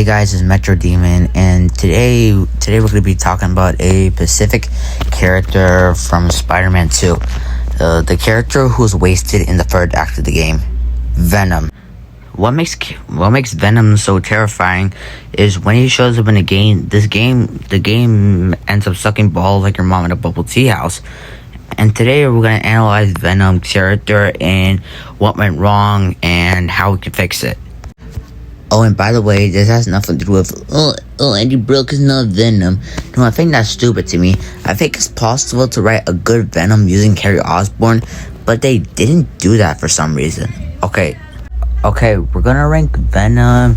guys, it's Metro Demon, and today we're going to be talking about a specific character from Spider-Man 2. The character who was wasted in the third act of the game, Venom. What makes Venom so terrifying is when he shows up in a game. The game ends up sucking balls like your mom in a bubble tea house. And today we're going to analyze Venom's character and what went wrong and how we can fix it. Oh, and by the way, this has nothing to do with, Andy Brook is not Venom. No, I think that's stupid to me. I think it's possible to write a good Venom using Harry Osborn, but they didn't do that for some reason. Okay, we're gonna rank Venom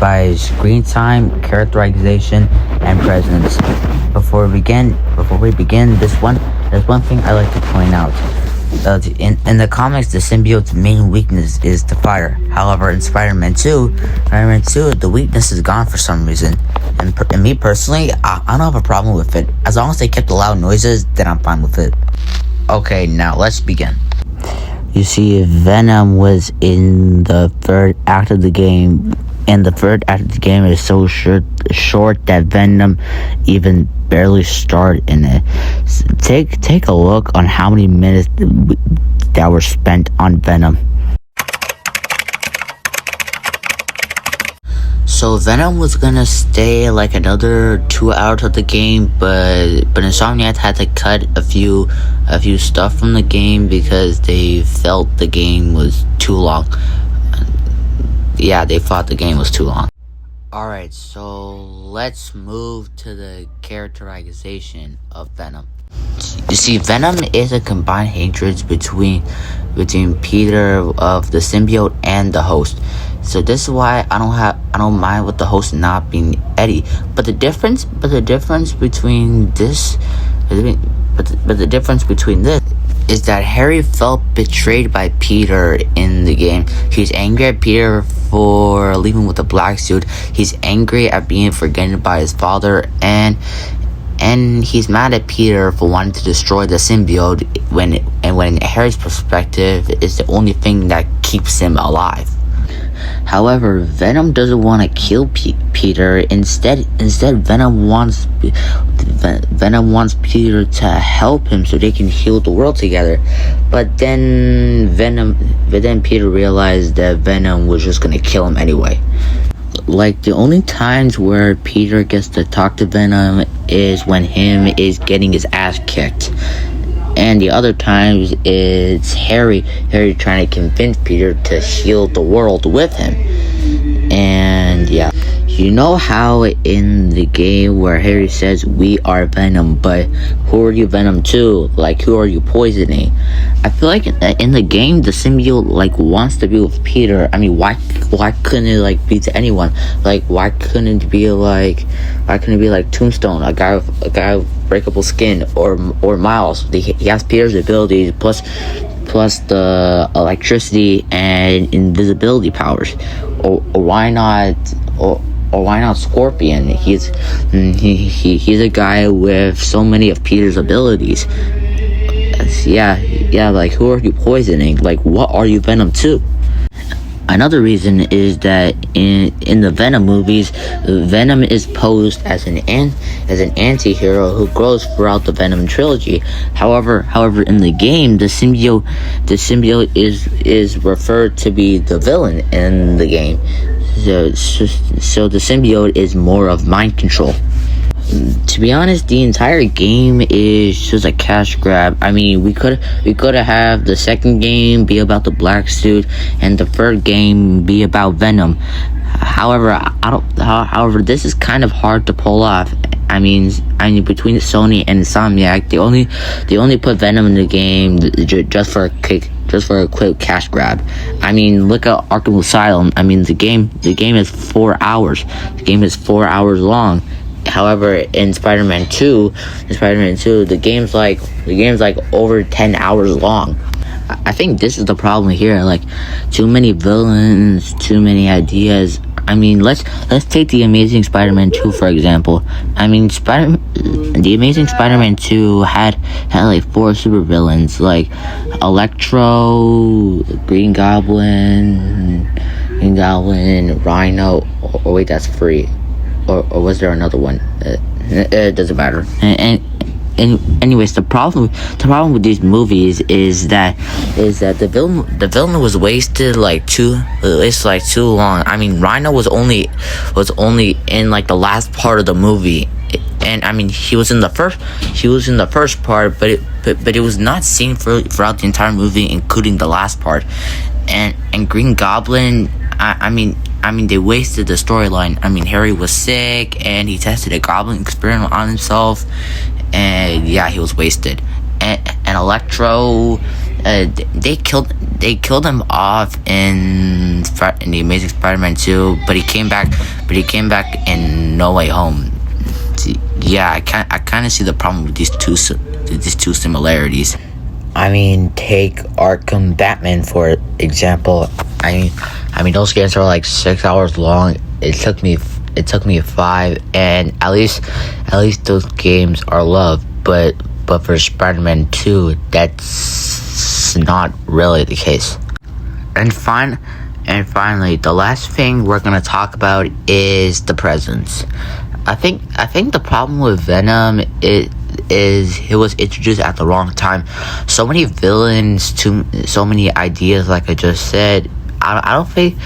by screen time, characterization, and presence. Before we begin, there's one thing I like to point out. In the comics, the symbiote's main weakness is the fire. However, in Spider-Man 2, the weakness is gone for some reason. And me personally, I don't have a problem with it. As long as they kept the loud noises, then I'm fine with it. Okay, now let's begin. You see, Venom was in the third act of the game, and the third act of the game is so short that Venom even barely started in it. Take a look on how many minutes that were spent on Venom. So Venom was gonna stay like another 2 hours of the game, but Insomniac had to cut a few stuff from the game because they felt the game was too long. Yeah, they thought the game was too long. Alright, so let's move to the characterization of Venom. You see, Venom is a combined hatred between Peter of the symbiote and the host. So this is why I don't mind with the host not being Eddie. But the difference between this is that Harry felt betrayed by Peter in the game. He's angry at Peter for leaving with the black suit. He's angry at being forgotten by his father, and he's mad at Peter for wanting to destroy the symbiote when Harry's perspective is the only thing that keeps him alive. However, Venom doesn't want to kill Peter. Instead, Venom wants Peter to help him so they can heal the world together. But then Peter realized that Venom was just gonna kill him anyway. Like, the only times where Peter gets to talk to Venom is when him is getting his ass kicked. And the other times it's Harry trying to convince Peter to heal the world with him. And yeah, you know how in the game where Harry says we are Venom, but who are you Venom to? Like, who are you poisoning? I feel like in the game the symbiote wants to be with Peter. I mean, why couldn't it be to anyone? Like, why couldn't it be like Tombstone, a guy with breakable skin, or Miles? He has Peter's abilities plus the electricity and invisibility powers. Or why not Scorpion? He's a guy with so many of Peter's abilities. Yeah, like, who are you poisoning? Like, what are you Venom to? Another reason is that in the Venom movies, Venom is posed as an anti-hero who grows throughout the Venom trilogy. However, in the game, the symbiote is referred to be the villain in the game. So the symbiote is more of mind control. To be honest, the entire game is just a cash grab. I mean, we could have the second game be about the black suit and the third game be about Venom. However, this is kind of hard to pull off. I mean, between Sony and Insomniac, they only put Venom in the game just for a quick cash grab. I mean, look at Arkham Asylum. I mean, the game is 4 hours. The game is 4 hours long. However, in Spider-Man 2, the game's like over 10 hours long. I think this is the problem here. Like, too many villains, too many ideas. I mean, let's take the Amazing Spider-Man 2 for example. I mean, the Amazing Spider-Man 2 had like 4 supervillains, like Electro, Green Goblin, Rhino, or wait, that's free, or was there another one? It doesn't matter. And anyways, the problem with these movies is that the villain was wasted like too long. I mean, Rhino was only in like the last part of the movie, and I mean he was in the first part, but it was not seen throughout the entire movie, including the last part. And Green Goblin, I mean they wasted the storyline. I mean, Harry was sick and he tested a goblin experiment on himself, and yeah, he was wasted. And Electro, they killed him off in the Amazing Spider-Man 2, but he came back in No Way Home. Yeah, I kind of see the problem with these two similarities. I mean, take Arkham Batman for example. I mean, those games are like 6 hours long. It took me 5, and at least those games are loved. But for Spider-Man 2, that's not really the case. And finally, the last thing we're gonna talk about is the presents. I think the problem with Venom is he was introduced at the wrong time. So many villains, so many ideas, like I just said. I don't think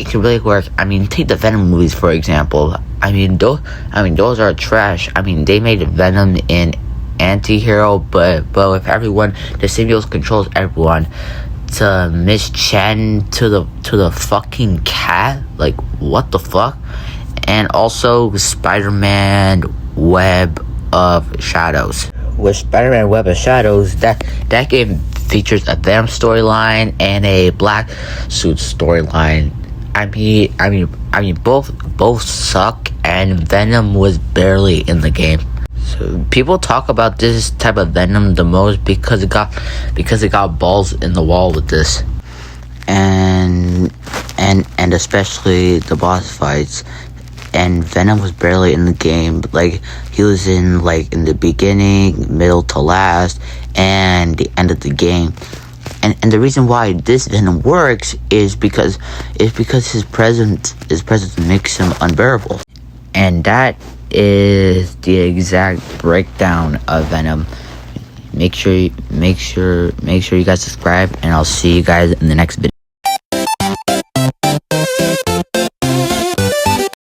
it can really work. I mean, take the Venom movies for example. I mean, those are trash. I mean, they made Venom an anti-hero, but with everyone, the symbiote controls everyone. To Miss Chen, to the fucking cat, like what the fuck? And also Spider-Man Web of Shadows. With Spider-Man Web of Shadows, that game features a Venom storyline and a Black Suit storyline. I mean, both suck, and Venom was barely in the game. So people talk about this type of Venom the most because it got balls in the wall with this, and especially the boss fights. And Venom was barely in the game. Like, he was in the beginning, middle to last, and the end of the game. And the reason why this Venom works is because his presence makes him unbearable. And that is the exact breakdown of Venom. Make sure you guys subscribe, and I'll see you guys in the next video.